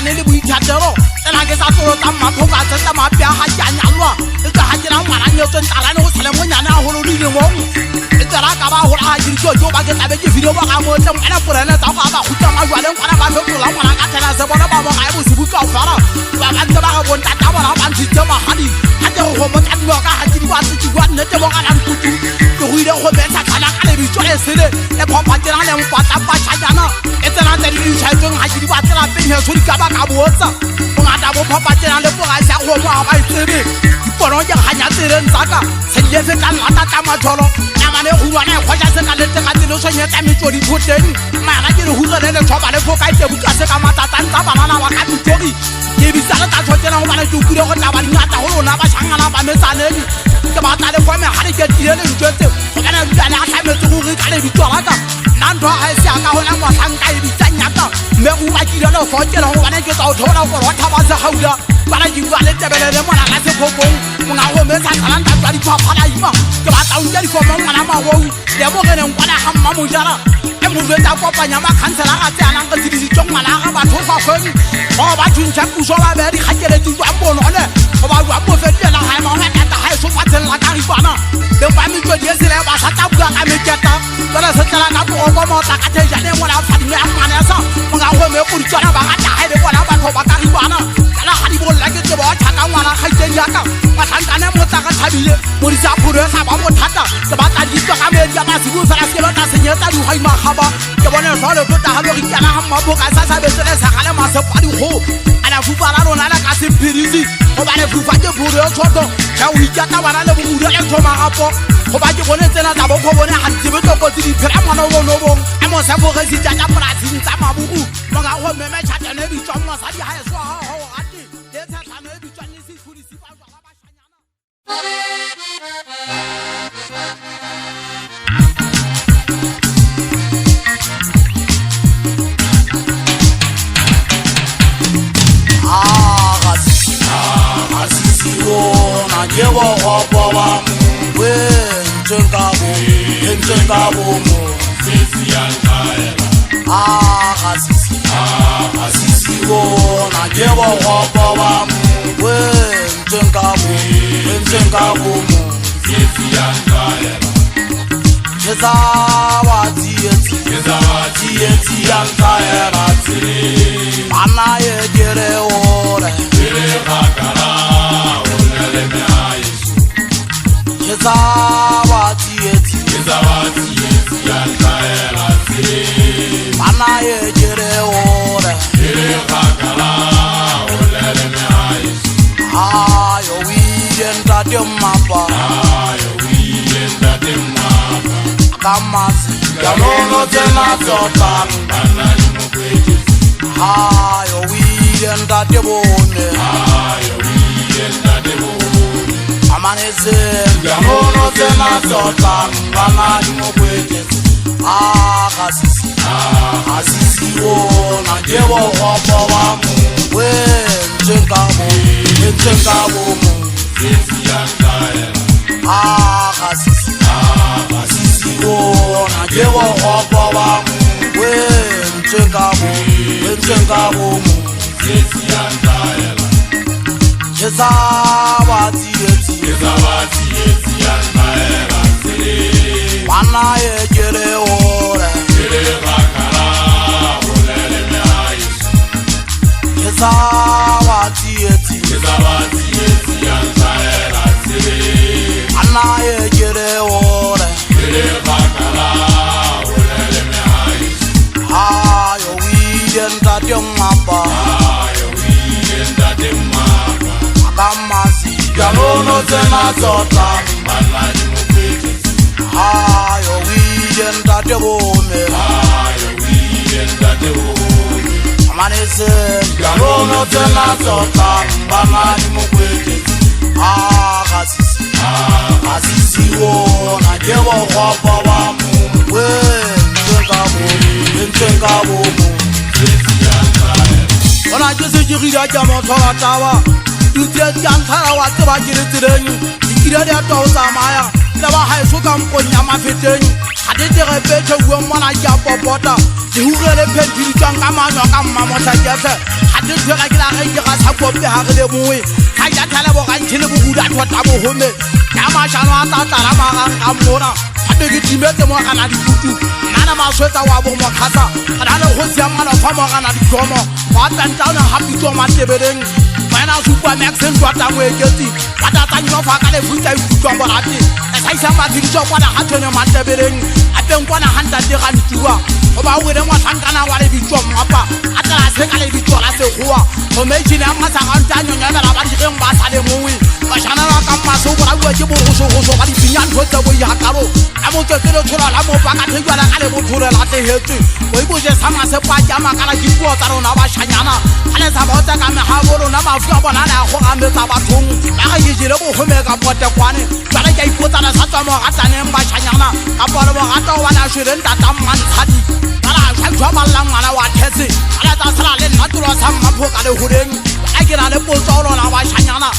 ne le boithatelo tsena ke sa tsolo tsa maphoka tsa mapya ha nyanyalwa le ka ha kena ngwana nyotso ntala ne go tshele monyane a holo le lengong e tsela ka ba ho a diriso jo ba ke tlabe ke video ba ka mo tsa ngwana porene tsa ga ba khutla ma jwa le ngwana ba fetola ngwana ka tsena se bona ba mo ga e bosibu ka fara ba ba ntse ba ga bonta ta bona ba ntse ma hadi a te go mo tla dilo ka ha di ba tse gwa nne te mo ga nang tutu ke go ile go betsa kana ka le bitso e sele e phopa tsena le mpata pa tshajana e tsena tse di tshajong ha di ba tsela penya so di ka ba ka botsa ngata bo phopa tsena le go ga sha go mo ba itsebe dipono ke ganya tsereng tsaka se di fe ka ngata ta matholo mane go bona go ja se ka le tsa tlo so nyetsa metsodi photeng mana ke re hura le thoba le foka ite buka se ka matatang tsa banana ba ka ditori ke bisala ta tshotela go bana tukule go taba dingata go lona ba shangana ba metsanedi ke ba tla le go me ga ke tile le ntse go kana bana a tlametse go re ka le bitwala ka nando a se aka hona mo sanka e bitsanyata me go ba kile le go tshela go bana ke tsa o thola go rotha ba se gauda bana di ba le tebele le mona ka se phopong mo nga go metsa tsalanta tsa di phaphala ima ke ba tsa o di fomo ngwana ma go le mo gene ngwana ga mma mo jara e mo vetsa kopanya ba khansela ga tsana ka tsidisi tsongwana ga batho fa feng ba ba tshintsa puso ba be di khakele di twa bonone go ba bua mo fetela ha ma ga tata ha so fatsela ka ripana le ba mi tlo di sele ba sa ta bua ka meketa tsala se tsala ka go go mo ta ka theja ne mo la fadi me a mana sa mo ga go me go di tsana ba ga ta ha le bona ba tho ba ka ripana kana ga di bolla ke tse ba thaka ngwana ga itseng yaka ba thankane mo ta ka thabile mo di sa phuro sa ba mo thata ke ba ta di tswa ka me ya ba se go sa se ba ta senyetsa di hai magaba ke bona so le tota ha lo ke kana ha mabo ka sa be tsele sa gale ma se pa di go ana fupara rona la ka se phirisi go ba le fufa ke phuro tshoto ka o ikata bana le bo le thoma gapo go ba ke bone tsena tsa bo go bone ha ntse be tokotsi di phira mona bo no bo a mo sa bo ge si tsa prasing tsa mabuku mo ga go meme tshata ne bi tswa mo sa di ha so ha ho ati le tsa ne bi tswa ni si thudi si ba ba shanyana Yewo obowa we njengabo mo sisi yankaela asisi wona yewo obowa we njengabo mo sisi yankaela Kezawati eti yankaela tiri Mana yegere ore tiri bakara olele me aisu Kezawati eti yankaela tiri Mana yegere ore tiri bakara olele me aisu Ayo wiyenda de mapa Kamasi Yamono tena totan Banani mkwete Ayo wiyenda de bone Amaneze Yamono tena totan Banani mkwete Asisi wona Jewo hopo wamu We njengabo mu Sisi yankaela Asisi wona Jewo hopo wamu We njengabo mu Sisi yankaela Kezawati eti yankaela tiri Mana yegere ore tiri bakara olele me aisu Kezawati eti yankaela tiri Mana yegere ore tiri bakara olele me aisu Ayo wiyenda de mapa Kamasi Yamono tena totan Banani mkwete Ayo wiyenda de bone Amaneze Yamono tena totan Banani mkwete Asisi wona Jewo hopo wamu We njengabo mu ona jese jigida jamo thola tawa dutse jankara wa tseba jire tireni dikira dia to samaya da ba ha so ka mponya mafeteng a de re petse wo mona ya popota di hurele phedi tsang ka manyo ka mmamo tsa jetse a de tsela ke la ga ga sa kope ha re le moe ha ya thala bo ga ntshile bo guda thota bo home ya ma shano a ta tala ma ga ka mona a de ke timetse mo kana di tutu nana ma swetsa wa bo mo khasa kana le go sia mana fa mo kana di gomo wa tantana ha pitso ma tebeleng mana supa maxen twata mo eketi ata tanyo fa ka le futa ikutwa borati sa isa ma ditso kwana ha tsone ma tebeleng a teng kwana hanta de ga ntua o ba wele mo tsankana wa le bitso mapa ata la se ka le bitso la se goa o me jina ma sa ga ntanyo nya ba ba di reng ba sa le mowi ba shana la ka ma so bora bua ke bo go ba di binyan thotse bo ya karo a mo tsetse le tshola la mo ba ka thwa la ka le mo thore la te hetse o ibo je sa ma se pa jama kana di puo tsa rona ba shanyana ale sa ba tsa ka me ha bo rona ba fua bona la go a metsa bathong ba ga yejile bo go me ka pote kwane ba le ka ipotsa na sa tswa mo ga tsaneng ba shanyana ka polo mo ga to wa na shwele ntata mantshadi ala sa tswa ba la ngwana wa thetse ala tsa sala le natulo sa mapho ka le horeng a ke na le potso rona ba shanyana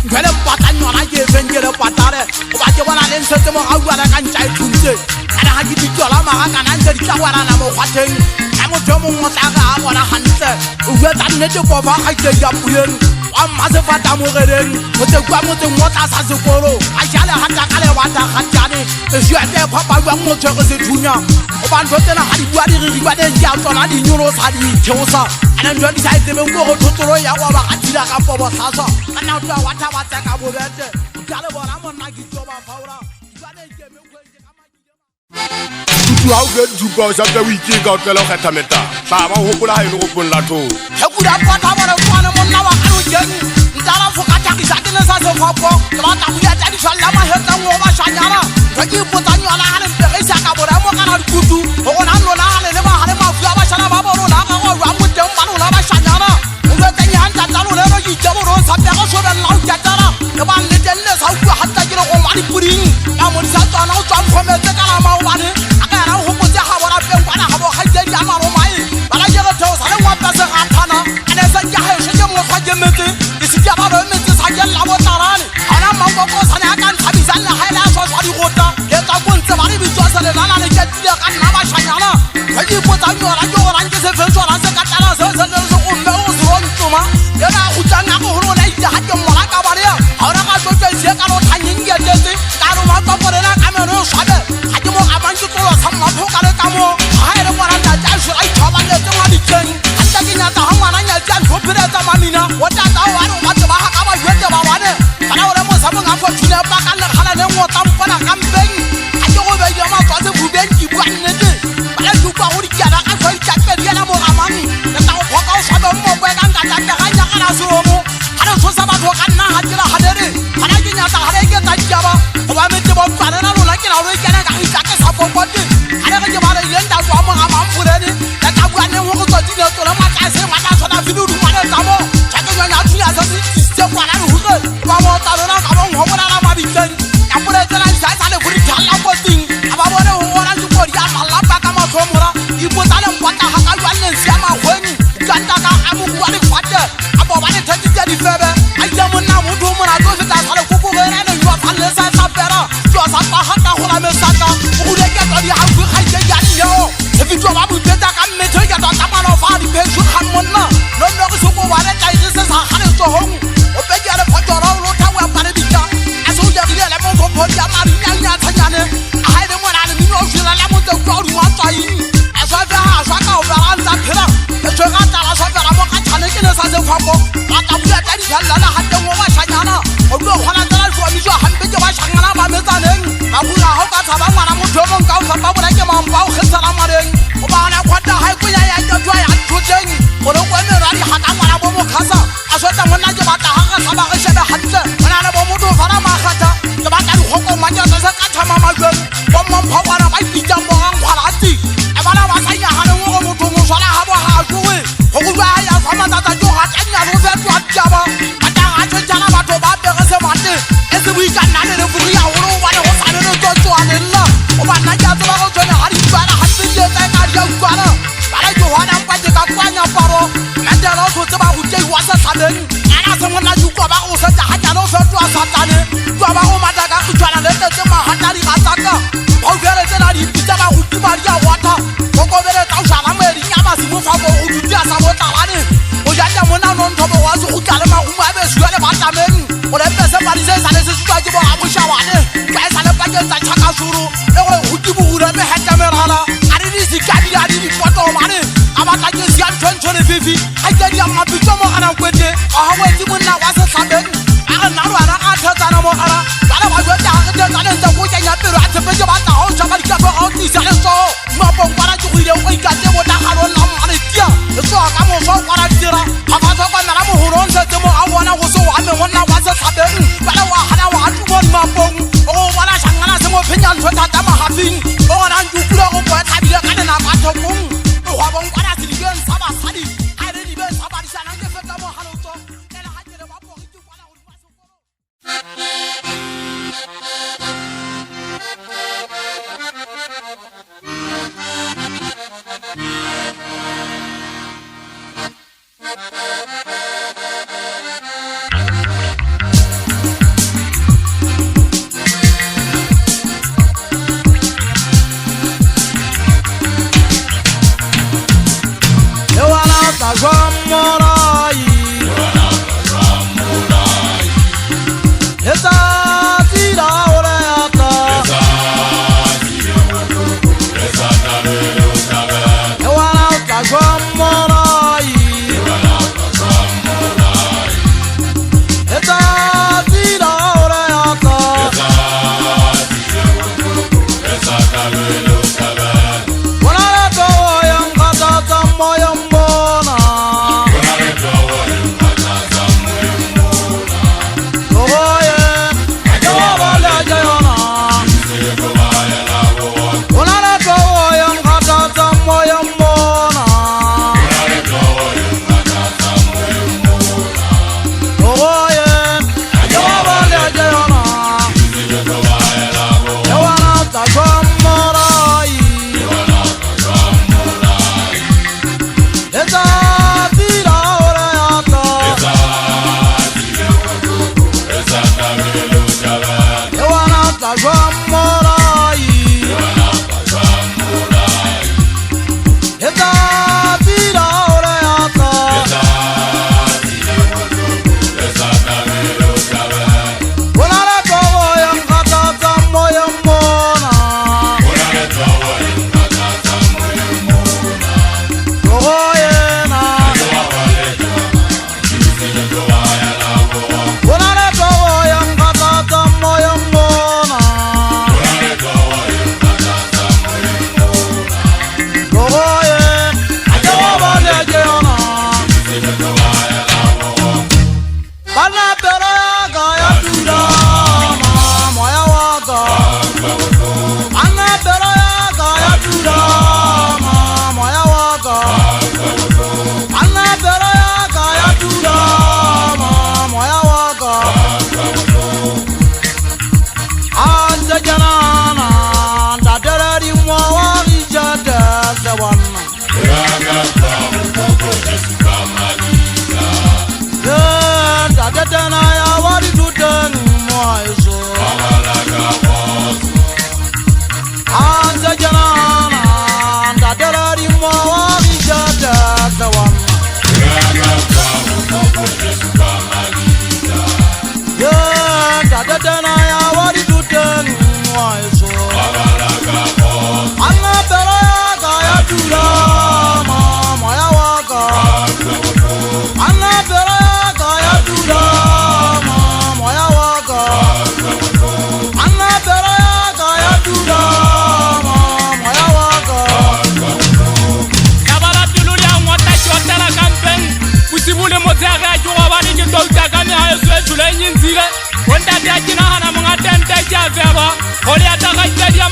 ngwele mpatanyo na ke vengele patare o ba ke bona le ntse mo ga bua la ka ntsa ithunse ana ha ke ditlola ma ga kana ntse di tla wana na mo kgwatheng a mo tsomo mo tla ga bona hantle o bua tsa nnete go ba ga ke ya puleng wa mase fata mo gereng o te kwa mo te mo tsa sa sekolo a jale ha ta ka le wata ga tsane e jwete papa bua mo tshego se thunya o ba ntse na ha di bua di re ba de ya tsona di nyolo sa di theosa ana ntse di sa itsebe go go thotoro ya wa ba ga dira ka pobo sasa ana twa wata wa tsa ka bo bete jale bona mo nna ke tsoba faura jwale ke me go tu au get du go sa ka wiki ga ka lo kgetha meta ba ba hopola ha ile go polla tho he ku da pota bona tswana monna wa ka ujeng ntala foka ta isa ke sa se fopo ba ta buya ta di shalla ma he tsa mo ba shanyana re ke potanyo ala ha le pere sa ka bora mo kana dikutu o gona no na le ba ha le ma fua ba shana ba bona na ga wa mo teng ba no ba shanyana o be teng han ta talo le ro ki jabo ro sa pe go so ba la ja tara ke ba le teng le sa ku hatta ke go ma di puring ya mo sa tswana o tswa mo me tse kana ma o ba ne aka ra ho mo tse ha bona pe kwana ha bo ga tse ya ma ro mai ba la je go theo sa le wa pa se ga thana ane sa ja he se je mo fa je metse di se ja ba ro metse sa je la bo tarane ana ma go go sa ne aka nthabi sa la ha la so so di gota ke tsa go ntse ba di bitso sa le la le ke di ka na ba shanyana ga di go tsa nyo ra jo ra nke se fe so ra se ka tala se se le so go me o so ntuma ya na go tsana go ho na ija ha ke mo la ka ba le ara ga so tse se ka lo thanyin ke tse ka ro ma to pore na ka me ro swa be ha ke mo ka ba ntse tlo sa ma pho ka le ka mo ha ere mo ra ta ja so ai thoba le tse ma di ken anta ke nya ta ha ngwana nya ja go pere tsa mamina wa ta ta wa ro ma tse ba ha ka ba jwete ba wane bana ore mo sa mo nga fo tshile ba ka le khala le mo ta mpana ka mbeng ha ke go be ya ma tswa tse bubeng ki bua nnete bana ju kwa ho di kana ka so itsa ke di na mo ga mami le ta go phoka o sa be mo bua ka nka ta ga nya kana so mo ana so sa ba tho ka nna ha dira ha dere ana ke nya ta ha le ke ta jaba go ba me te bo tsana na lona ke na ro ke na ka itsa ke sa popoti ana ke ba le yenda tswa mo ga mamfureni ta ta bua ne ho go tswa dile tsola ma ka se ma ka so na fidu du ma le ta mo cha ke nya tu ya sa se kwa na ru go ba mo ta lona ka mo ho bona na ma bi teng ya pore tsana sa sa le furi thalla ko ting aba bone ho ona ju ko ya ma la ba ka ma so mora I po ta le kwata ha ka jwa le sia ma hweni ka ta ka amu kwa le kwata abo ba le thati tsa di febe ai ja mo na mo du mo na to se ta sa le ku ku re na yo fa le sa sa pera jo sa pa ha ta ho la me sa ka o le ke to di ha ku ha je ya ni yo e fi jo ba bu te ta ka me to ya ta ta ma no fa di pe ju khan mon na no no ko so ko wa le ta I se sa ha le so hong o pe ja le pho jo ro lo ta wa pa le bi ta a so ja ri le mo ko pho ja ma ri nya nya tha nya ne a hai le mo na le mi no fi la la mo te ko ru wa ta yin a so fa ha so ka o ba ran sa phela e so ka ta la so fa ra mo ka thane ke ne sa se fa ko ba ta bu ya ta di la la ha te mo wa sha nya na o lo khona ta la so mi jo han be ke ba shang na ba me ta neng ba bu la ho ka tha ba ngwana mo tho mo ka o sa ba bu la ke ma ba o khetsa la ma reng o ba na kwata hai ku ya ya jo ya thu teng o lo kwa me ra di ha ka ngwana bo mo khasa a so ta mo na ke ba ta ha ka sa ba ke shebe hantle ona na bo mo do fara ma khata ke ba ta di ho ko ma nya sa ka tha ma ma jwe bo mo pha wa na ba di ja mo ga ngwala ati e ba na ba sa ya ha le mo mo to mo so la ha bo ha juwe ho ku ba ya fa ma ta ta jo ha ta nya ro fe tu a ja ba ba ta ha jo ja na ba to ba be ga se ma te e se bui ka na le fu ya ho ro wa le ho sa le to to a le la o ba na ja to ba go jo na ha di ba na ha ti je ta ka ja kwa na ba la jo ha na pa je ka kwa nya paro na ja ro to tse ba go je wa sa sa le ana se mo na ju kwa ba go sa ja ha ja no fe tu a sa ta ne kwa ba go ma ta ka ku jwa na le te ma ha ta ri go le pese parise sa le se tswa ke bo a bo shawane ka sa le pakeng tsa chaka shuru e go huti bura me heta merala ari di sikadi ari di foto mane abata ke sian tshone fifi a ke di ama bitso mo kana kwete a ha wetsi monna wa se tlhabeng a na rwana a thatsana mo ara bana ba jwa ta ke tsana ntse go kenya pero a tsepe ba ta ho tshaba di ka go o tisa le so mo bo para ke go ile o ikate mo ta galo la mane tia so ka mo so para tira ha ba tso kana mo ho ron se mo a bona go so wa me monna wa se tlhabeng bana wa hana wa tu mo mapong o bona shangana se mo phenya ntho ta ma hafing o na ntukula go bo ta dile kana na ba thokong wa bong para se di ben sa ba sadi a re di ben sa ba di sana ke feta mo halotso ela ha ke le ba bo ke kwana go ba so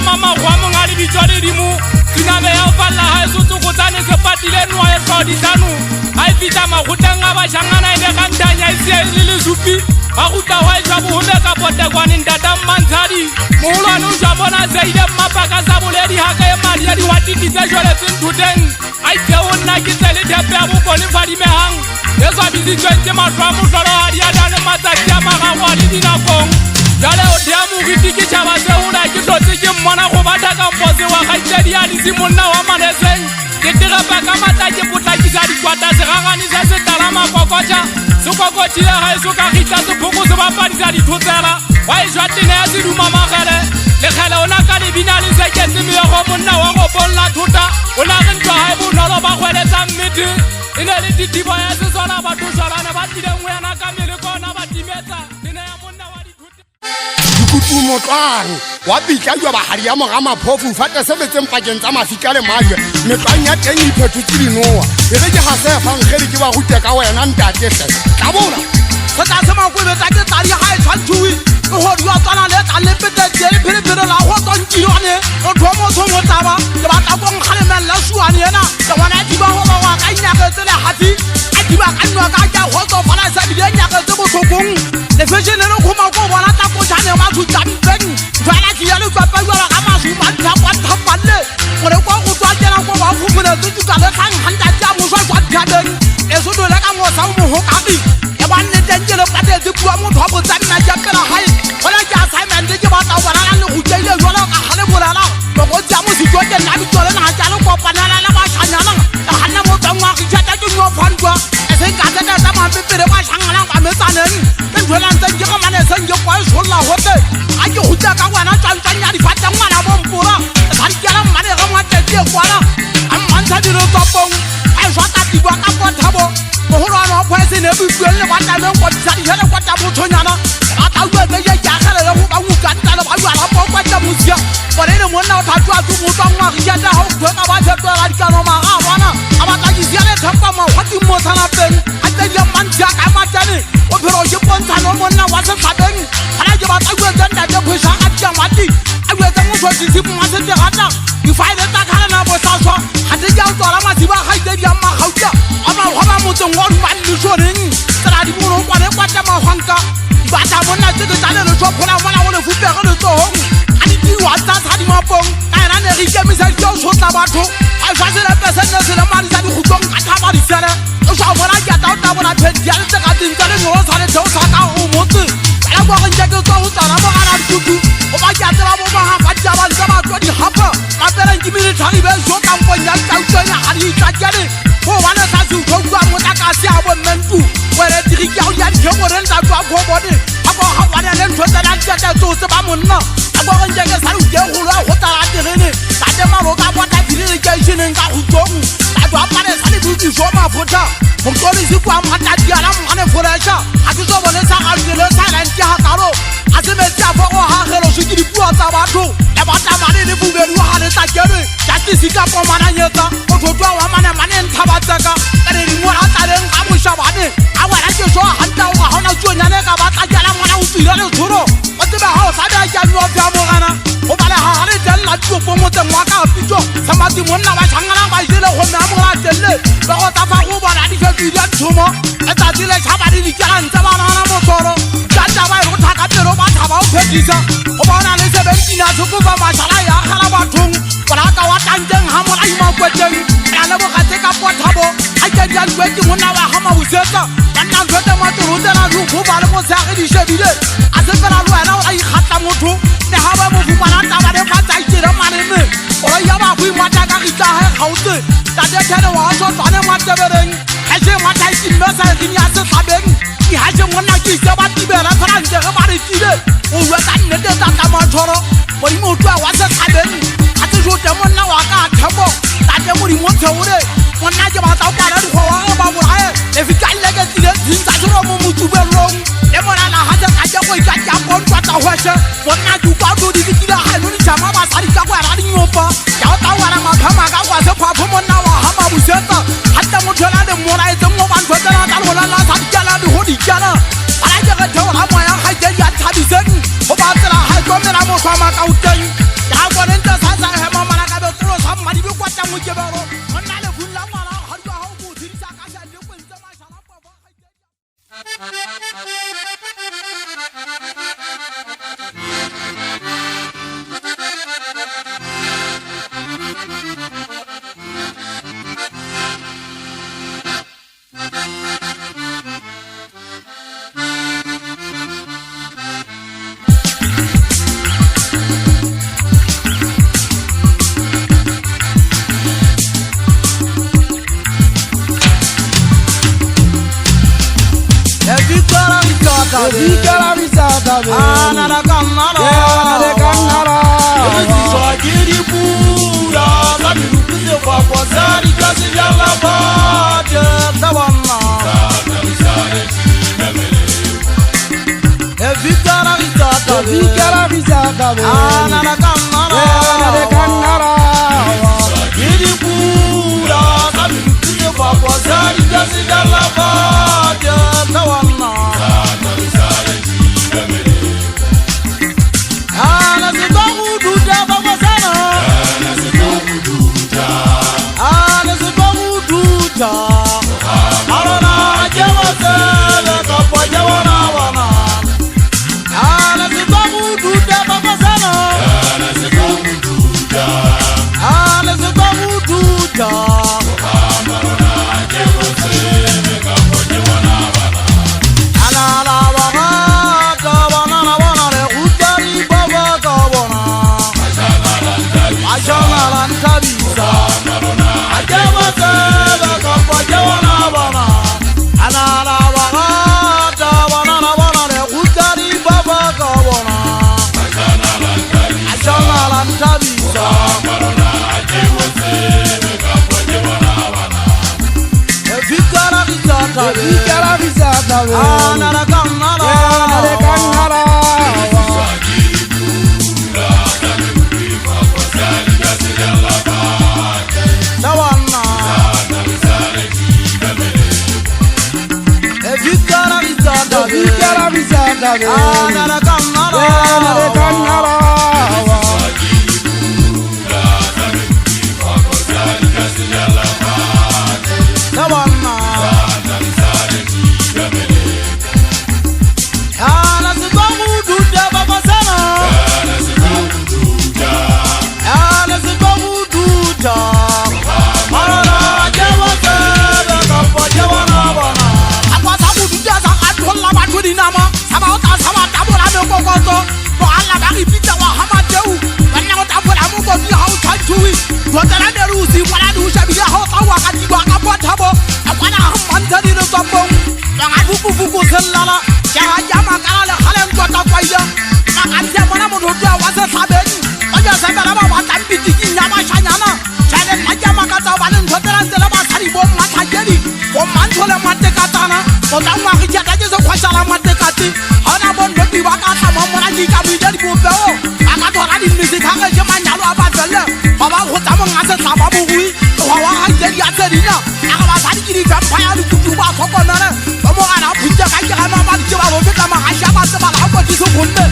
mama kwa mongari bitjore dimu tsuname ya falla ha sotso go tsane se patile no ya tsodi tanu ai fita magutanga ba shangana ine kantanya ise le zupi aguta wa ja bo hole ka pote kwani ndata manzadi moholo no ja bona zeide mapaka sa boledi ha ka e mali ya di watiti tse jole tsintuteng ai ke onna ke tsele thepe a bo kone fadi me hang yeso bizi tswente matwa mo hlolo ha dia dane matsatsi a magawa le dinakong jale o dia mo gitiki tshaba se o la ke tlotse ke mmona go batla ka mpose wa ga tsedi ya di simonna wa maneseng ke tira pa ka mata ke potlakisa di kwata se gagani se se tala makokotsha se kokotile ga e so ka gitla se phoko se ba padisa motlwang wa pitla jwa bahari ya moga maphofu fata sebetseng pakeng tsa mafika le majwe metlwang ya teng iphethotse dinoa e be ke ga sefankgedi ke ba rute ka wena ntatehle ka bona se tla se makwebetsa ke tadi ga e tshwantšhui ke gore yo tswana le tla lepetetse le phelepele la go tonkilwane o thomo thomo taba ke batla go nkgalemelela suane ena ke bona e diba go ba wa ka nyaketse le hati a diba ka nwa ka ja go tsofala sa di nyaketse botlhokong le fashion le go ma go bona tla go tshane ba thu tsampeng fela ke ya le papa yo ga masu ba tla kwa thapalle gore go go tswa kena go ba fumana tse ka le kgang handa tsa mo swa kwa thabeng e so do le ka mo sa mo ho ka di e ba nne tengele pate tse bua mo thwa botsa nna ja pela hae bona ke assignment ke ba tla bona le go tseile jwalo ka gale bolala go tsa mo se tsoke nna di tsole na ja le kopanela la ba tshanyana ga nna mo tsangwa ke tshata ke no fantwa e se ka tsata tsa ma pepere ba tshangana ba metsaneng ke nthola ntse ke go mane se nge kwa sholla hote a ke hutsa ka bona tsantsanya di fata ngwana bompura ga di kala mane ga mwa tete kwala a mantsa di re tsopong a shota di ba ka pothabo go rona go se ne butsweng le batla le go tsa di hele kwa tsa bothonyana a ta uwe ke ya gale le go ba uka tsa le ba ya la po kwa tsa musia gore le monna o thatwa tu mo tsangwa ke ya ta ho go ka ba tsa ga di ka no ma ga bona a ba tla di sia le thapa ma wa di mo tsana peng a tsa di mantsa ka matane o phero ke pontsha no monna wa se tsabeng ala ke ba tsa uwe tsa nda ke phusha a tsa mati a uwe tsa mo so di se mo se te gata di faile ta khala na bo sa swa ha te ja o tsala ma di ba ga ide di amma gauta ama go ba mo tsong wa ba le shoreng tsala di mo kwa le kwa tsa ma hwanka ba tsa monna tse ke tsale le tshophola mona o le fupega le tsohong a di wa tsa tsa di mapong ka era ne re ke misa tso tshotla batho a ja se le pese ne se le mari tsa di gutong ka tha ba di sele o sa bona ke ta ta bona phedi ya le tsa ka din tsa le no sa le tso sa ka o motse la go ga nje ke tso o tsala mo kana di tutu o ba ja tsela bo ba ha ba ja ba tsa ba tso di hapa ma pere ke military be jo ka mponya ka tsena ha di tsa jale go wana sa tsu go gwa mo ta ka se a bo mentu wele diri ya ya di go re nta twa go bone a go ha wana le ntho tsa la tsa tso se ba monna a go ga nje ke sa u ke go lo go ta la terene ka te ma ro ka bo ta diri ke shine ka go tsong ka twa pa le sa le buti so ma fota mo koli si kwa ma ta dia la mo ne foresha a ke so bone sa ga le sa la nti ha karo a se me tsa bo ha gelo se ke di bua tsa batho e ba ta ma le bubelu ha le ta kere ja ti si ka po mana nyetsa o thotwa wa mana mane ntaba tsaka ka re di mo ha ta le ga mo shabane a wa ra ke so ha nta o ga hona tsonya le ka ba ta jala mona o tsira le tshoro o tseba ha o sa da ja no bya mo gana o ba le ha le tella tso po mo teng wa ka pitso sa ma di monna ba tshangana ba jele go na mo ra telle ba go ta fa go bona di fetsi di tshomo e ta dile tshaba di dikala ntse ba na mo tsoro ja ja ba go thaka pero ba thaba o phedisa o bona le 17 a tso ba mashala ya gala bathong bara ka wa tanteng ha mo a ima kweteng ya le bo ga tse ka pothabo a ke di a lwetse monna wa ha ma busetsa nna ntse mo tsoro tsena lu go ba le mo sa ge di shebile a se fela lo wena o a ikgatla motho le ha ba mo fumana taba le fa tsa itira manene o ya ba go imata ka itla ha gautse ta de tene wa so tsane mo tebereng a se mo ta itime sa di nya se tlabeng ki ha se monna ki se ba tibela tsara ntle ge ba re tile o wa ka nne te ta ka mothoro mo di mo twa wa se tlabeng a se jo te monna wa ka thabo ta te mo di mo theore monna ke ba ta para di go wa ba borae le fikalle ke tile tsinta tsoro mo motubelong le mona la ha se ka ja go ja ja go twa ta hwese monna du ka do di dikila ha no di chama ba sa di ka kwa ra di nyopa ja ta wa ra ma phama ka kwa se kwa pho monna wa ha ma buseta hatta mo thola le mona e tsmo ba ntse la ta lola la sa di kala di ho di kala ala je ga theola mo ya ha je ya thabiseng ho ba tsela ha go mena mo kwa ma ka uteng ya go ne ntse sa sa he mama na ka be tlo sa ma di be kwa tsa mo ke bero monna le bulla mala ha di ha go dirisa ka sa le ko ntse ma shala pa ba Evita risata ana da kannara Swagiri pura Kami nukute kwa kwa zari Kasi ya la bate tawanna Sata misare chimemele evita risata Vikara Vizaka Anana Kanara Ili kura Sabi kuye bakwa Zari kasi galabade Tawana Ana zibagu duda bakwa sana Ana zibagu duda Arana jawa sele Kapwa jawa na wana Ana zibagu duda bakwa sana Ana zibagu duda Vikara Vizaka Anara Kanara Tawana Vikara Vizaka Anara Kanara Tawana Ana zibagu duda baba sana Ana zibagu duda Marana jawa sebe kapwa jawa na wana Akwa sabu duda sa atola baturi nama Saba ota saba tabula meko koto Bo ala bagi pita wa hama teu Wana ota pula muko fi hau chanchui Dotara nerusi wala dusha biya hau tawa katiwa kapwa tabo Akwana hampantani no tombong Banga fuku selala Kaya jama kala khalem kota kwaida Makansia mana mududu wase sabeni Oja sebera ba watambi tiki nyama shanyana Chale najama kata walen kotera zela ba sari bom matajeri Bom mantole mate katana Kota mwaki chata jeso kwa shala mate kati Hona bon doti wakata mamona jika bidari bubeo Akatora di misi kage jema nyalo abazele Baba kota mongase sababu hui Wawa hajeri aterina Akaba sari kiri vampire lukutuba kokonere Bomo ana pinja kaya kama mali jiwa wofika mahasha base bala hako jisu kunde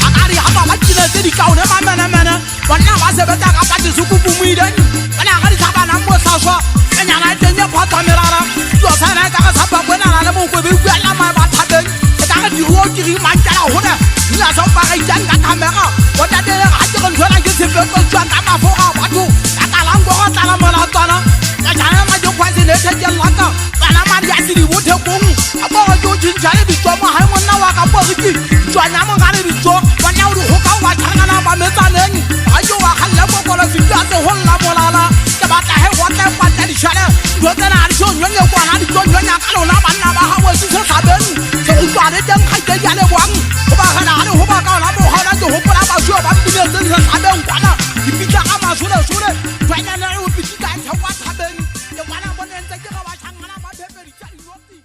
Akari hapa wajine siri kaune mamene Wana wase beta kapati suku bumideni Wana akari saba na mwosa shwa Enya na etenye pata mirara Yosa na kaka saba kwena na lemu kwebi Wela ma batabeni Ekaka diruo kiri manjala hune Nila sopa kaijanga kamera Wata dele hajikon shwela kisi feko Chwanta mafoka watu Akalango kata na manatana Kachana majo kwazi nete jelaka Wana mari asiri wote kungu Abo jo jinjari bicho mo hai mo na waka boriki Chwana mo ngari bicho Wana uru hoka wa changa na ba meta neni Ayo wa khalle mo kola fitya se holla molala Kabata he wate pata di shale Yote na arisho nyonye kwa na di nyonya kalo na ba na ba hawa sise sabeni Se utware dem khaite yale wang Hoba khana hane hoba ka na mo hana jo hoba ba shwa ba bine sise sabeni kwana Ipita kama sure Chwana na u pitita chawa sabeni Ye wana mo nente ke wa changa na ba pepe richari roti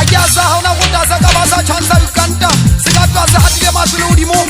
Ayaza hauna kutaza kabasa chansa ukanta Sikatwaza hatike masulu udimo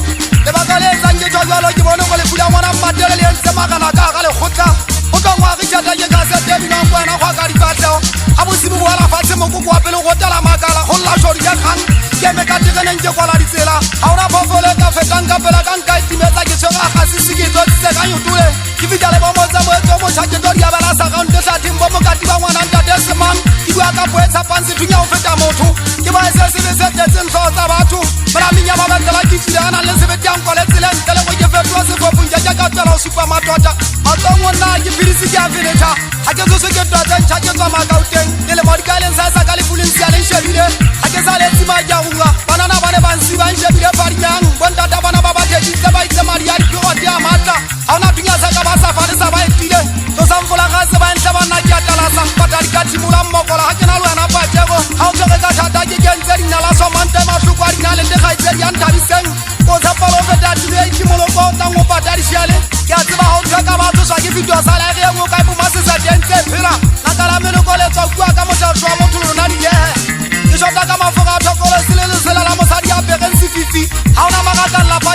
Lebakale zanje chogalo jibono kole fuda mwana matele liense makana kakale khuta Utongwa kichata yekase tebi na mwana kwa karibata Abu sibu wala fase moku kwa pelo kotala makala Holla shori ya khan Keme katike nenje kwa larisela Hauna pofole kafe kanka pela kanka itimeza kishoga khasisi kitotise kanyutule Kivijale bomoza mwezo mochache dori ya balasa kaundesha timbo mokatiba mwana ndadese man Ibu akapweza pansi tunya ufeta motu Kiba esesi visete zinsoza batu Bala minya mabendela kifide analese beti ankole zilen Tele kwenye vetua zifofu njeja katela usupa matota Otongo na kifirisi kia vineta Hakezo suke dozen chakezo magauteng Nile modikale nsasa kalifulinsi ya lenshebide Hakeza lezi maja unga Banana bane bansi banshebide parinyang Bondada bana babate jizeba ite mariari kirote amata Hauna dunya zaka basa fanisa baitile Tosa mfula kaze baense bana kia talasa Batari kati mula mokola hakena luwa na patego Haukeke katata jikenzeri nalaso mante mashukwari nalende kaizeri antariseng Koza palo fedati vei kimoloko tango batari shiale Kiaziba hauteka batu swagi video salari yengu kaibu masisa jense pira Nakala minu kole tokua kamo shashua motulu nani ye Kishota kama fuka tokole silili silala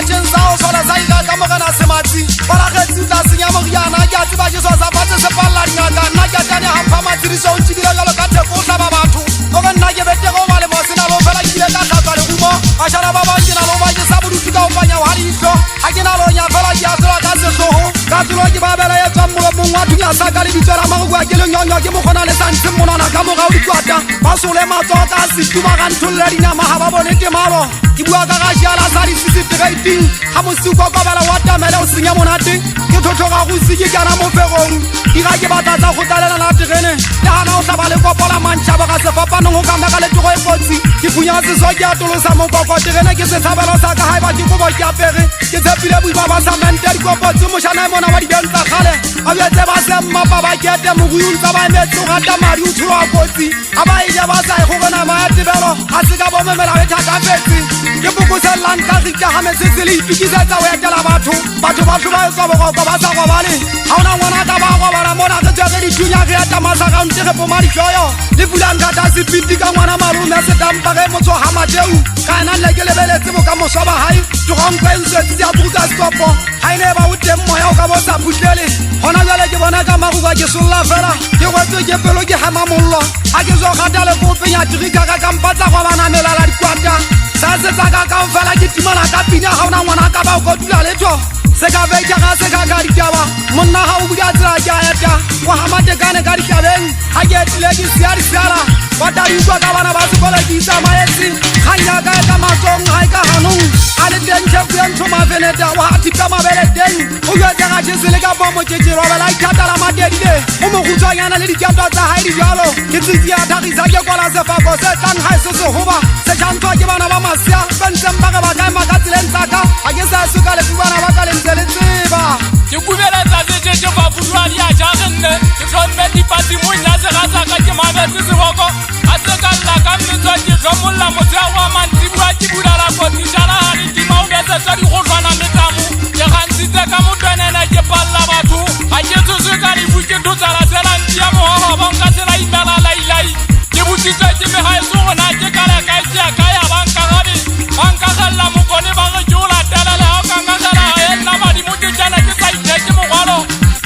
chen sao so la sai ka mo kana se matsi para ge tsa senya mo yana ya tsa ba je so sa patse se palla ringa ka na ya tane ha pha matsi so ntsi dira jalo ka theko sa ba batho o ga nna ke bete go male mo sena lo fela ke ka ka le gumo a shara ba ba ke na lo ba ke sa budu ka o panya wa ri so a ke na lo nya fela ya so ka se so ka tulo ke ba bela ya tsa mo mo wa dunya sa ka le bitsara ma go ke le nyonyo ke mo khona le santse mo na ka mo ga o dikwata ba so le ma tso ka se tu ba kan thulle dina ma ha ba bone ke malo ke bua ka ga jala sa di sisi trading ha mo su ko ba la wata mele o senya monate ke thotho ga go se ke kana mo ferong dira ke batla tsa go talela la terene ya na o sa ba le kopola mancha ba ka se fapano go ka ka le tgo e fotsi ke punya se so ke atolo sa mo ko terene ke se tshabelo sa ka ha ba di go ba ke apere ke tshepile bui ba ba sa mente di go potsi mo shana mona wa di bentsa khale a ya tse ba se mma ba ba ke te mo go yun tsa ba me tso ga ta mari o tshwa potsi a ba e ja ba sa go bona ma ya tebelo a se ka bo me mela e thata fetsi ke buku se lanka ri ka ha me se se le ifikisa tsa o ya tela batho ba tshwa ka go ba sa go bale ha ona ngwana ka ba go ba mona ke tsa di tunya ke ya tamasa ka nte ke pomari joyo le bulanga ta se piti ka ngwana marume se tampa ke motho ha mateu kana le ke lebeletse mo ka moso ba hai to go nkwense tsi a buka stopo ha ine ba o teng moya o ka bo sa putlele hona jale ke bona ka maruka ke solla fela ke go tse ke pelo ke hama mollo a ke zo gata le go penya trika ka kampatsa go bana melala di kwata sa se tsa ka ka fela ke timana ka pinya ha ona ngwana ka ba go dula letho se ka veja ga se ka ga ditaba monna ha o buya tsela ja eta wa ha mate kana ga ditabeng ha ke tle ke siari sala wa dari kwa ka bana ba se kola ke isa maetsi khanya ka ka matsong ha ka hanung ale teng ke bua ntho ma veneta wa tika mabele teng o ya ga je se le ka bomo ke jiro ba la ikata la madedile o mo gutsanyana le dikata tsa ha di jalo ke tsia thagisa ke kola se fa go se tang ha se se hoba se janto ke bana ba masya bentse mbaga ba ka ma ka tsilentsa ka ha ke sa suka le bana ba ka le le tseba ke kubela tsa se je ba fuwa ya jagenne ke tsombe di pati mo nya se ga tsaka ke ma be se boko a se ka la ka mtso ke zomolla mo tsa wa man di bua ke bula la ko di jala ha di ma o be se tsa di go twana metamu ke ga ntse ka mo twenena ke palla batho a ke tso ka di buke to tsala sela ntia mo ho ba nka se la imela la ilai ke butitse ke me ha eso gona ke kala ka ya ka ya banka gabe banka galla mo kone ba go jola tala la ka ngala ya na ba di mo ke jana ke sai ke mo gwalo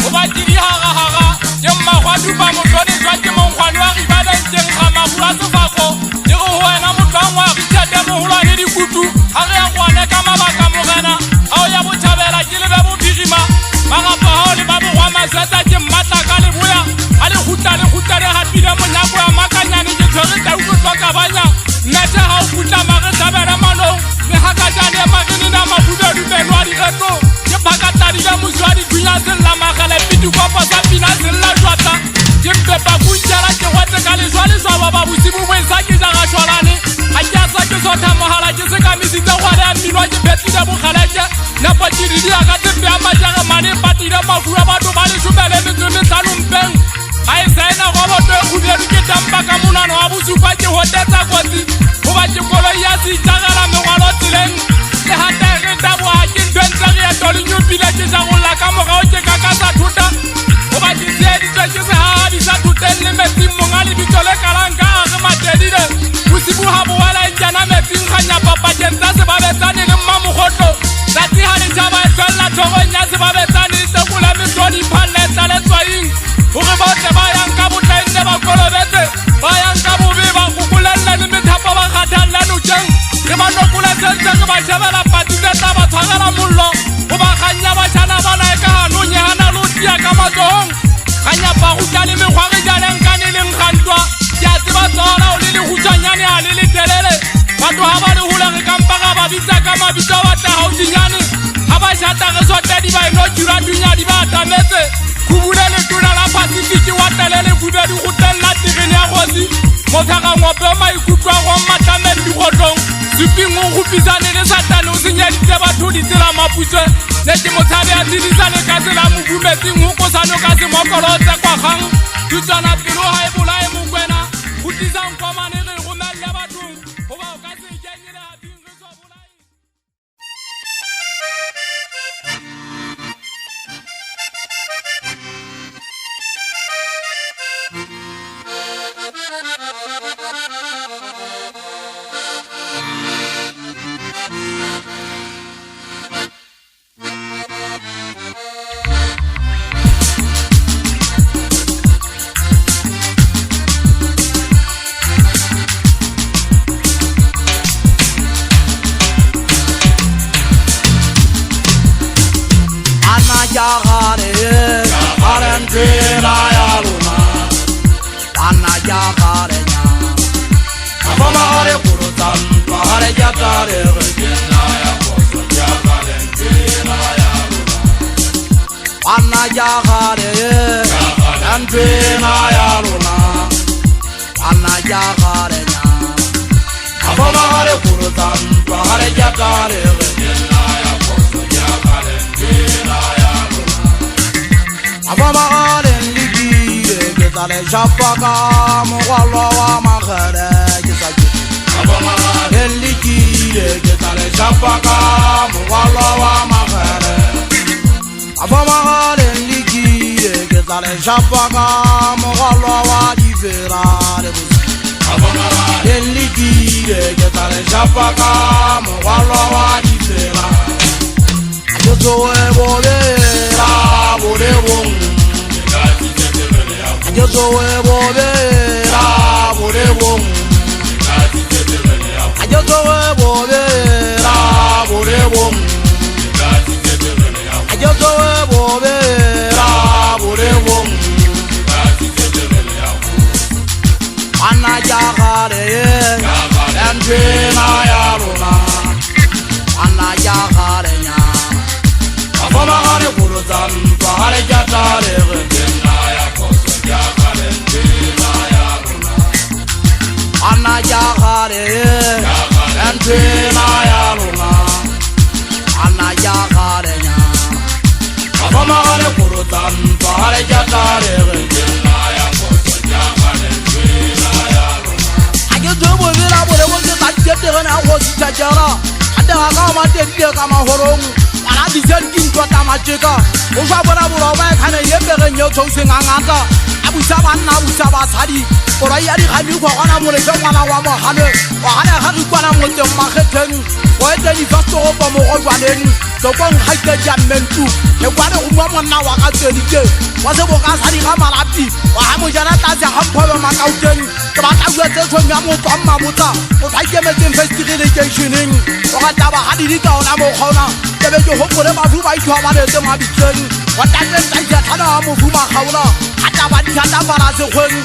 o ba di ha ga ke mma gwa du ba mo tone tswa ke mo ngwano wa ribala nteng ga ma bua se fa go ke go wena mo tsangwa ke tata mo hola le di kutu ha re ya gwana ka mabaka mo gana a o ya bo thabela ke le ba bo birima ba ga pa ho le ba bo wa masata ke mmatla ka le boya a le gutale ha pila mo nyako ya makanyane ke tshwere ta utlwa tswa ka banya nna ha o kutla mare thabela mano le ha ka jane magene na mabuda du benwa di reto ke pakata di ga moswadi dunya se la magale pitu kwa pa sa pina se la jwata ke mpepa kunjala ke wate ka le jwale jwa ba ba busibu bo sa ke ja ga shwalane a ke sa ke so tha mohala ke se ka misitse gwa le a minwa ke beti da bogalaje na patiri di aga te pe ama ja ga mane patira mafura batho ba le tshubele le tsone tsalumpeng ai sena go boto go di ke tamba ka monano wa bosupa ke hotetsa kotsi go ba ke kolo ya se tsagala me ngwalo tsileng le hata re tabo ha ke ntse re ya tole nyu pile ke ja go la ka mo ga o ke ka ka sa thuta go ba ke se di tse se ha di sa thuteng le metsi mo ngali di tole kalanga ga matedile busibu ha bo wala njana metsi khanya papa ke ntse se ba betsane le mmamu goto dati ha le taba e tsalla thogo nya se ba betsane se kula me tsoni phanne tsale tswaing o re ba tse ba yang ka botlende ba kolobetse ba yang ka bobe ba kukulella le methapo ba khathalla no jeng ke ba nokula tsentse ke ba jabela patile ta ba tshwara mollo o ba khanya ba tshana ba na ka hanu nyana lo tia ka matsong khanya ba go tla le me khware jaleng ka ne leng khantwa ya tse ba tsona o le le hutsanyane a le le telele batho ha ba le hula re kampaka ba bitsa ka mabitso wa ta hautsinyane ha ba shata re sote di ba no jura dunya di ba tametse kubule le tuna la Pacific wa telele fubedu go tella tirene ya gosi mo thaga ngope mai kutwa go matamedi di godong supingo go pisane le satane o senyeditse batho di tsela maputse le ke mothabe a tsidisane ka tsela mo bumetsing go kosano ka se mokolo tse kwa gang ditsana pelo ha e bolae mo kwena go tlisang komane re romelle batho go ba o ka se kenyele ha ding re so bolae fama gare kurutan pa gare jatare Kena ya poso ya Valentina ya luna Anna jagare Valentina ya luna Anna jagare nya fama gare kurutan pa gare jatare Kena ya poso ya Valentina ya luna fama gare ligire getale japaka mogwalo wa magare kisaki Eligire getale japaka mogwalo wa magare fama gare ligire getale japaka mogwalo wa divera le Eligire getale japaka mogwalo wa divera Ajotowe bobera bodebong Ngati tetebele ya Ajotowe bobera bodebong Ngati tetebele ya Ajotowe bobera bodebong Ngati tetebele ya Ajotowe bobera bodebong Ngati tetebele ya Anna jagare Entena ya luna Anna jagare nya Afama gare kurutan Pahare jatare Kena ya poso ya Valentina ya luna Anna jagare Entena ya luna Anna jagare nya Afama gare kurutan Pahare jatare Kena ya poso ya Valentina ya luna Ajotowe bobera bodebong Getale na hosi tajara Anda ga ma tende ka ma horong Ala dizen kin to ta ma jeka O swa bona bolo ba khane yebere nyo tshose ngangaka Abusa banna abusa basadi Ora ya di khami go gona mo le ngwana wa mo hane wa hane ga re kwana mo teng makgeteng o ete di fasto go pa mo go jwaneng go bong haite jammentu e kware go mo monna wa ka tsedike wa se bo ka sadi ga malapi wa ha mo jana tla se ga mphobe makauteng ke ba tla bua tse tshwenya mo tswa mmabotsa o tla ikemetse investigationing o ga taba ha di ka ona mo khona ke be ke hopole ba fu ba ithwa ba le tse mabitseng wa tla tsa ja thana mo fu ma khaula ata ba di thata bara se khweng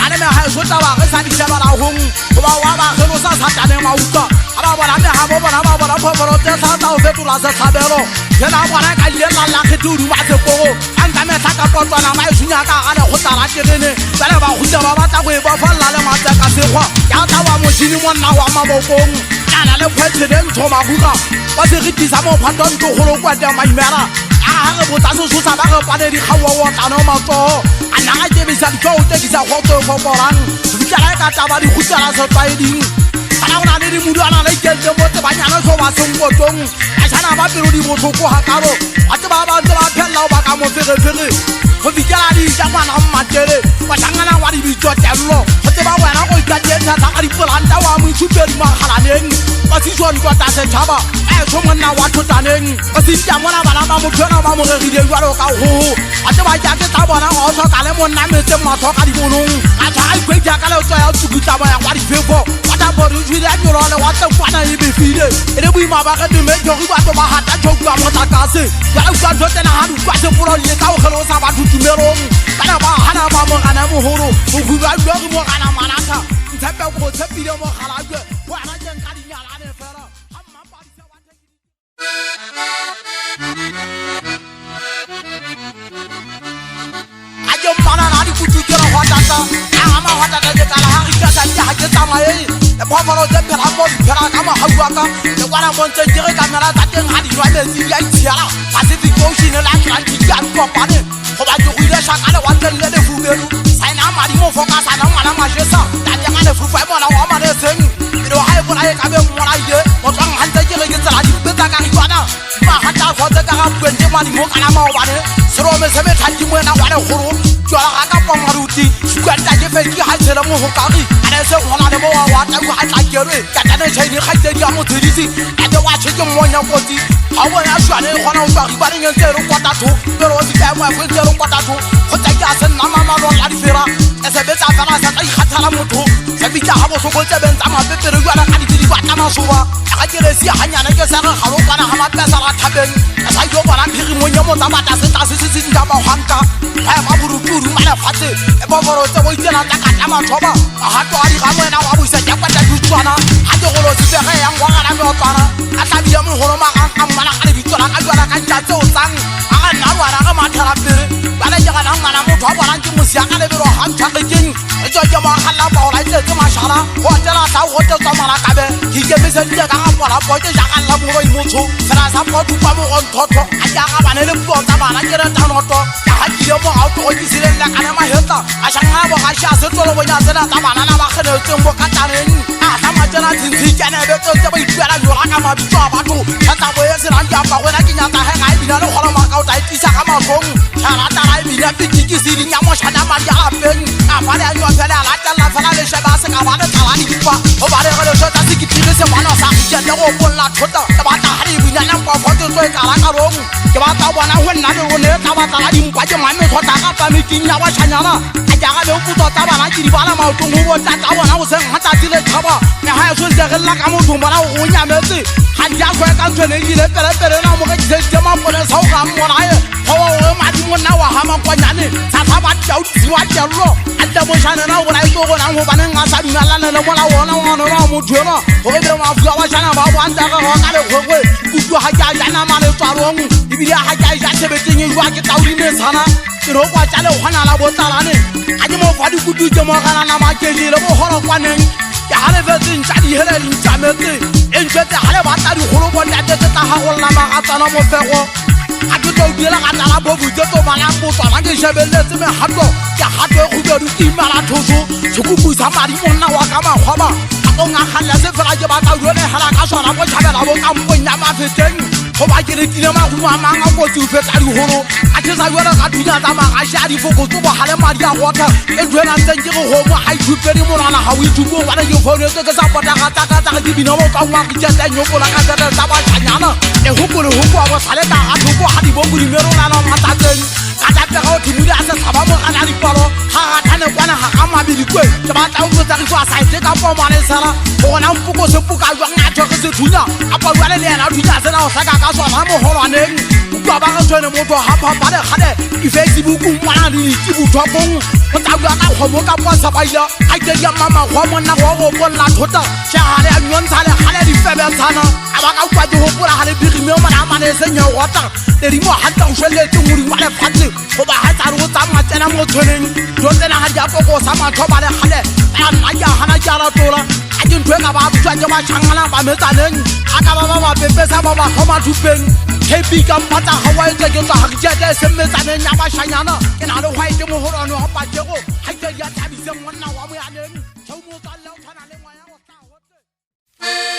ane me ha so taba re sa di tshaba la hong go ba wa ba khelo sa satane mauta aba bona me ha bo bona ba bona phoboro tse sa tsa o fetola se tshabelo ye na bona ka ile la khituru ba se pogo anta me tla ka potsana ba isunya ka ga le go tala terene ba le ba go tsa ba batla go e ba falla le matsa ka sekgwa ya tla wa motšhini monna wa mabokong kana le president Thoma Buka ba se ritisa mo phanton to golo kwa tsa maimera a re botsa se so sa ba re pale di khawa wa tsana matso ana ga ke bisa di go tekisa go to go borang ditla ka taba di khutela se tsaeding ana ona le di mudu ana le kente mo tse banyana so ba seng botong a tsana ba pelo di botlhoko ha kabo a tse ba phella ba ka mo fere go bitela di jamana mmatele ba tangana wa di bitso tello go tse ba wena go ikatsetsa ka di polanta wa mo itshupedi magalaneng ba se tswa ntwa ta se tshaba so monna wa thotaneng ba se tsa mona bana ba mo thona ba mo regile jwalo ka ho a tse ba tsa tsa bona go tlhoka le monna metse matho ka di bonong a tsa a kwetsa ka le tswa ya tsukutsa ba ya kwa di fefo ba ta bo re jwile a nyolo le wa tsa kwana e be file e le buima ba ka dume jo go ba to ba hata tshokwa mo takase ya u ka tsotena ha du kwa se polo le ka o khelo sa ba tumerong kana ba hana ba mo kana mo horo go buba go mo kana manaka ntsepe go tsepile mo khalajwe wa na jeng ka dinyala ne fela amma ba di sa wa ajo mana na di kutu jera hotata ama hotata je kala ha ika sa ja je tamaye e phoforo je phela mo di phela ka ma hauaka le kwana mo ntse jere ka mera ta teng ha di jwa metsi ya tsiala Pacific Ocean le Atlantic ya kopane go ba ke go ile shaka le wa telle le fubelu sa ina ma di mo foka sa na ngwana ma jesa ta ja ka le fufa mo na wa ma le seng ilo ha e bona e ka be mo la ide mo tsang hantse ke re ke tsala di beta ka ikwana ba hata go tse ka ga kwente ma di mo kana ma wa ne sero me se me thanti mo na wa le goro jwala ga ka poma ruti kwenta ke fe ki ha tsela mo ho ka ri ana se go la le mo wa ta go ha tla kere ka ta ne tshedi ga tse di mo tshedisi ka te wa tshedi mo nya koti a bona a shwane gona o twa ba reng ntse re kwata tho pero o di ka mo a ntse re kwata tho go tsa ka se nna mama lo la di fera e se betsa fela sa tsa ikhathala motho se bitsa ha bo so go tse bentsa ma pepere jwala ka di ba tama soba ga ke re si hanyana ke sa re ga lo kana ha ma pesa ra thabeng a sa yo bona phiri mo nya mo tsa ba ta se nda ba hanka ha ba burukuru mala fatse e bo boro tse bo itela ta ka tama thoba ha to a di ga mo na wa bo isa ja kwata tswana ha ke go lo se ga yang wa ga me tswana a tla bile mo horo ma ga mmala ga le bitswana ka jwana ka ntse o tsang a ga nna wa ga mathara pere ba le ga nang ngana motho a bona ke mosia ka le bero ha ntha ke keng e tso ke mo ga la ba ola tse mashala ho tela sa go tse tsama ka be ke ke me se di ka ga pola po ke ja ga la mo ro motho fela sa po tu pa mo go thotho a ja ga bana le po tsa bana ke re tanoto ka ha ke mo ga to ke sile la kana ma heta a shanga bo ga sha se tolo bonya tsena tsa bana na ba khane tse mo ka taneng a sa ma tsena tsi kana be tse ba ipela yo ka ma bitso ba to tsa bo ye se ra ja ba wena ke nya ta ha ga e bina le go ma ka o ta itisa ka ma gong tara tara e bina ke ke se di nya mo shana ma ja apeng a fa le yo fela la tla la fela le sheba se ka ba le tala di pa o ba le go le shota se ke tire se bana sa ke le go bolla thota ba ta ha di bina na pa fo tso e ka la ka rong ke ba ta bona ho nna le go ne ta ba tala di mpa ke ma me thota ka pa me ke nya ba chanyana a ja ga le go tso ta bana ke di bana ma to go bo ta ta bona go se ha ta ti le thaba me ha so se ge la ka mo thong bana go nya metse ha ja go ka tsene ile pere pere na mo ke se ma pone sa ga mo na ye ho o ma di mo na wa ha ma kwa nyane sa sa ba tau ti wa telo a ta mo shana na go na go go na go bana nga sa dina la le mo la wona wona ra mo jona ho be ma fu wa shana ba wa nda ga ka le go go ku tu ha ja ja na ma le tswarong e bi ha ja ja sebetseng e jwa ke tauri me sana ke ro kwa tla le hona la bo tsala ne a ke mo fa di ku tu ke mo kana na ma ke le bo horo kwa neng ya hale vetsin tsa di hele di tsametse e ntse hale ba ta di holo bo ntate ta ha go la ma ga tsana mo fego a ke tlo dira ga tala bo butse to bana bo tsana ke shebeletse me hato ya hato go be di timala thoso tshukuku sa mari monna wa ka magwaba a go nga khalla se fela ke ba ka jone hala ka sona bo thabela bo ka mponya ma feteng go ba ke re tile ma go ma manga go tsu fetsa di holo a ke sa jona ka dunya tsa ma ga sha di foko tso bo hale mari a gota e jona ntse ke go mo a ithupere mo rana ha o ithupo ba le phone ke sa pota ga ta ke bino mo ka ngwa ke tsa nyoko la ka tsa tsa ba chanyana e hukuru huku a go sale ta ga thupo ha di bo buri mero la no mata teng ka ta pe ga o thimudi a se saba mo ga na di palo ha ga thane kwana ha ga mabedi kwe ke ba ta o tsa go sa ite ka po mane sala go na mpuko se puka jwa nga tho ke se thunya a pa jwa le le na thunya se na o saka ka sona mo holwaneng kwa ba ga tsone mo to ha pa ba le gade i Facebook mwana di ti bu thopong o ta jwa ka go mo ka po sa ba ila a ke ya mama go monna go bolla thota sha hale a nyontsha le hale di febe tsana a ba ka kwa di ho pura hale bi me mo na mane se nya wata le di mo ha ta o shele te muri wa le phatse go ba ha tsa ro tsa ma tsena mo tshoneng do tsena ha ja go sa ma thoba le hale a nna ja hana ja la tola a ke ntwe ka ba butswa ke ba changana ba metsaneng a ka ba pepesa ba ba khoma thupeng happy ka mpata hawaii ke tsa ha ke ja se metsaneng ya ba shanyana ke na le hwa ite mo ho rona ho patego ha ke ya thabise monna wa mo ya neng tshau mo tsa le o tshwana le ngwa ya go tla hote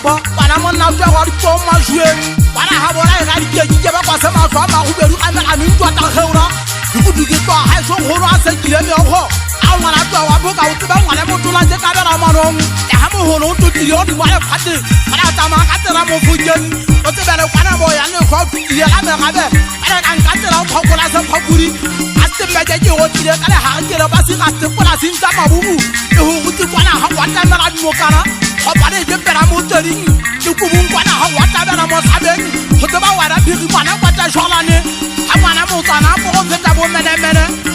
papa bana monna o twa di tlo majweng bana ha bona e ga di ke ba kwa se ma twa ma go bedu a me ga ntwa ta kgeura di go di twa ha so go a se kile me go a ngwana twa wa boka o tseba ngwana mo tlola tse ka bera manong ya ha mo hono o totile o di wa le phate bana ta ma ka tsera mo fujeng o tseba le kwana bo ya ne go ile ga me gabe bana ka nka tsera o phakola se phakuri a se mmeje ke o tile ka le ha ke le ba se ga se pola se ntsa mabubu e ho gutsi kwana ha wa ta mera di mokana go ba le pera mo tsering ke go bung kwana ha wa ta bera mo sabeng go tseba wa ra phiri kwana kwa ta jolane ha kwana mo tsana go go feta bo mene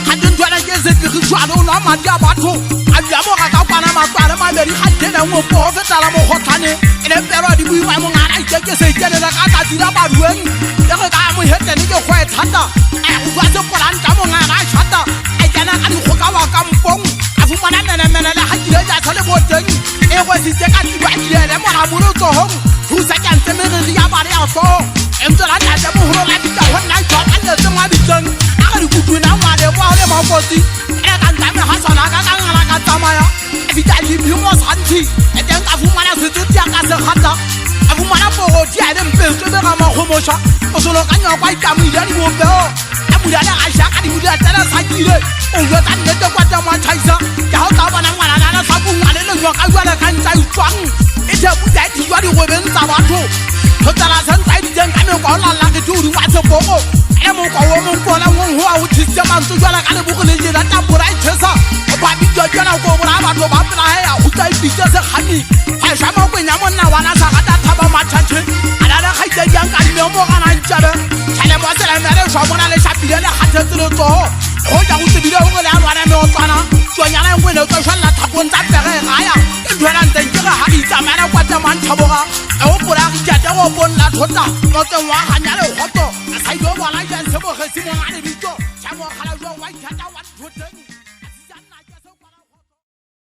ha dintwana ke se phiri jwalo no ma dia batho a bia mo ga ka kwana matswale ma beri ga tena mo go feta la mo gotlane ene pero di bua mo ngana ke se ikene la ka ta dira ba dueng le go ka mo hetene ke go e thata a go tsa se polanta mo ngana chata a kana ka di go ka wa ka mpong a fumana mene la ha kile ja thole bo teng e go se tse ka di ba ile le mo ha mo tso ho ho sa ka ntse me re ya ba ya so emtsa la ta mo ho la di ka hona twa ka le tse ma di tseng a ga di kutu na wa le wa le ma kotsi e ka nta me ha sona ka ngala ka tsamaya e fita di bi mo santi e teng ka fumana se tsi ka se khata a fumana poro di a le mpe tse be ga ma go mosha o solo ka nya kwa ita mo ile di mo be o a mo dala a sha ka di mo dala tsela sa kile o yo ta ne te kwa ta ma thaisa ka ho ta bana ngwana na sa bu ngwana le nyo ka jwa ka ntsa utswang e te bu ta di jwa di go ben tsa batho ho tsala sa ntsa di jeng ka me kwa la la ke di wa tse boko e mo kwa wo mo kwa la ngong ho a o tsitse ma ntse jwa ka le bu go le je la ta bora e tshesa o ba bi jwa na go bora ba tlo ba pela he a go tsa di tse se khani ha sha mo kwenya monna wana sa ga ta thaba mathathe ala la ga itse jang ka di mo ga na ntsabe tshele mo tsela mere shwa bona le shapile le khathetse le tso go ja go tsebile go le a lwana me o tsana tsonyana engwe ne o tlo shalla thapong tsa pere ga ya e duela nteng ke ga ga itsamana kwa tsa manthaboga e o pora ga tjata go bonna thota mo tseng wa ga nya le goto